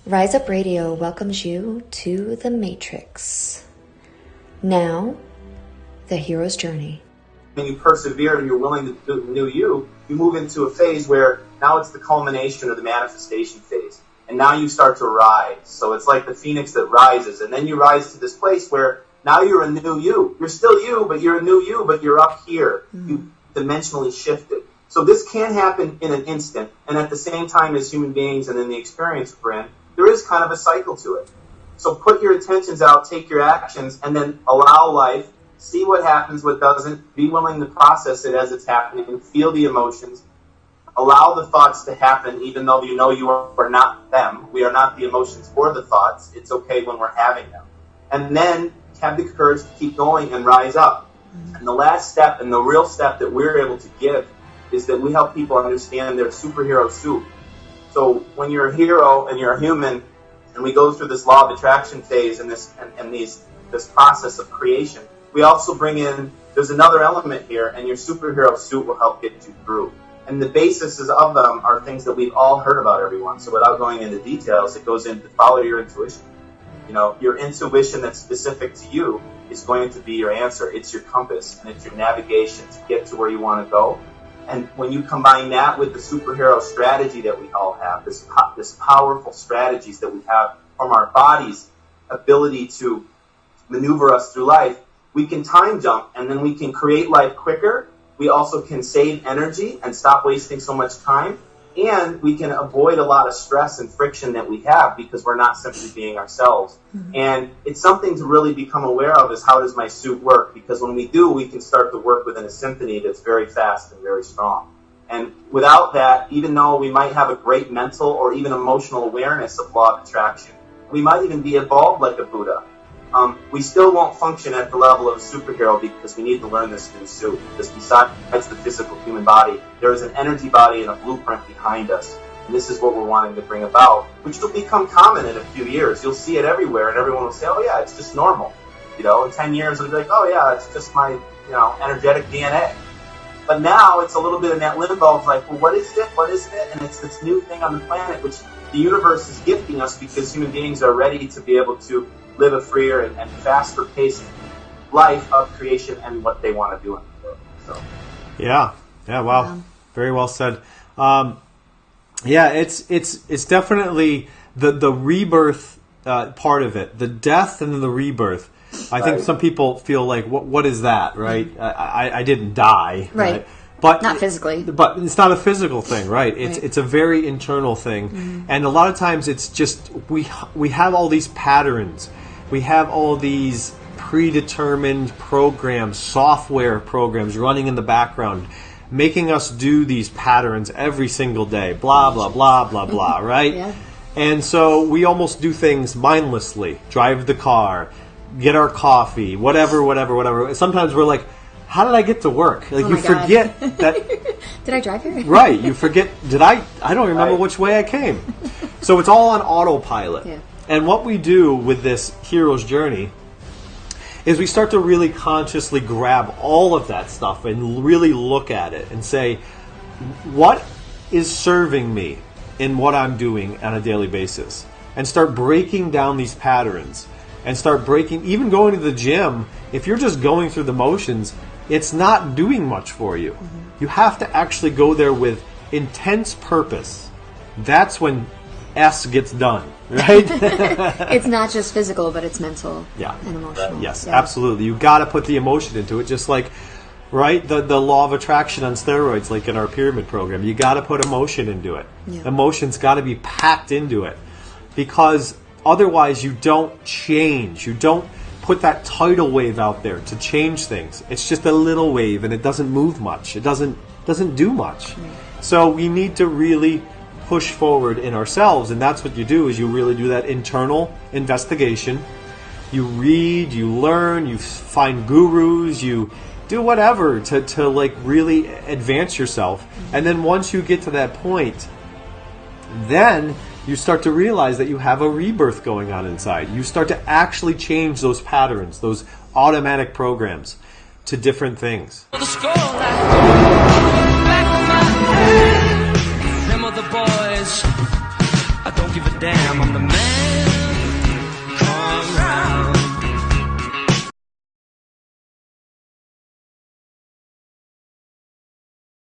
Rise Up Radio welcomes you to the Matrix. Now, the hero's journey. When you persevere and you're willing to do the new you move into a phase where now it's the culmination of the manifestation phase. And now you start to rise. So it's like the phoenix that rises. And then you rise to this place where now you're a new you. You're still you, but you're a new you, but you're up here. You dimensionally shifted. So this can happen in an instant. And at the same time as human beings and in the experience we're in, there is kind of a cycle to it. So put your intentions out, take your actions, and then allow life, see what happens, what doesn't, be willing to process it as it's happening, feel the emotions, allow the thoughts to happen even though you know you are not them. We are not the emotions or the thoughts. It's okay when we're having them. And then have the courage to keep going and rise up. And the last step and the real step that we're able to give is that we help people understand their superhero suit. So when you're a hero and you're a human, and we go through this law of attraction phase and this process of creation, we also bring in, there's another element here, and your superhero suit will help get you through. And the basis of them are things that we've all heard about, everyone. So without going into details, it goes into follow your intuition. You know, your intuition that's specific to you is going to be your answer. It's your compass, and it's your navigation to get to where you want to go. And when you combine that with the superhero strategy that we all have, this powerful strategies that we have from our body's ability to maneuver us through life, we can time jump, and then we can create life quicker. We also can save energy and stop wasting so much time. And we can avoid a lot of stress and friction that we have because we're not simply being ourselves. And it's something to really become aware of, is how does my suit work? Because when we do, we can start to work within a symphony that's very fast and very strong. And without that, even though we might have a great mental or even emotional awareness of law of attraction, we might even be evolved like a Buddha. We still won't function at the level of a superhero because we need to learn this new suit. Because besides the physical human body, there is an energy body and a blueprint behind us. And this is what we're wanting to bring about, which will become common in a few years. You'll see it everywhere, and everyone will say, oh yeah, it's just normal. You know, in 10 years, it'll be like, oh yeah, it's just my, energetic DNA. But now it's a little bit in that limbo of like, well, what is it? What isn't it? And it's this new thing on the planet, which the universe is gifting us because human beings are ready to be able to live a freer and faster paced life of creation and what they want to do in the world. So. Yeah, wow. Very well said. It's definitely the rebirth part of it, the death and then the rebirth. I think some people feel like, what is that, right? I didn't die, right? But not physically. But it's not a physical thing, right? It's a very internal thing, and a lot of times it's just we have all these patterns. We have all these predetermined programs, software programs running in the background, making us do these patterns every single day, blah, blah, blah, blah, blah, right? Yeah. And so we almost do things mindlessly, drive the car, get our coffee, whatever. Sometimes we're like, how did I get to work? Like, you forget that. Did I drive here? Right. You forget, I don't remember which way I came. So it's all on autopilot. Yeah. And what we do with this hero's journey is we start to really consciously grab all of that stuff and really look at it and say, what is serving me in what I'm doing on a daily basis? And start breaking down these patterns and start breaking, even going to the gym, if you're just going through the motions, it's not doing much for you. You have to actually go there with intense purpose. That's when S gets done, right? It's not just physical, but it's mental and emotional. Yes, absolutely. You got to put the emotion into it, just like, right, the law of attraction on steroids, like in our pyramid program. You got to put emotion into it. Yeah. Emotion's got to be packed into it, because otherwise you don't change. You don't put that tidal wave out there to change things. It's just a little wave, and it doesn't move much. It doesn't do much. Right. So we need to really push forward in ourselves, and that's what you do, is you really do that internal investigation. You read, you learn, you find gurus, you do whatever to like really advance yourself. And then once you get to that point, then you start to realize that you have a rebirth going on inside. You start to actually change those patterns, those automatic programs, to different things. The boys, I don't don't give a damn. I'm the man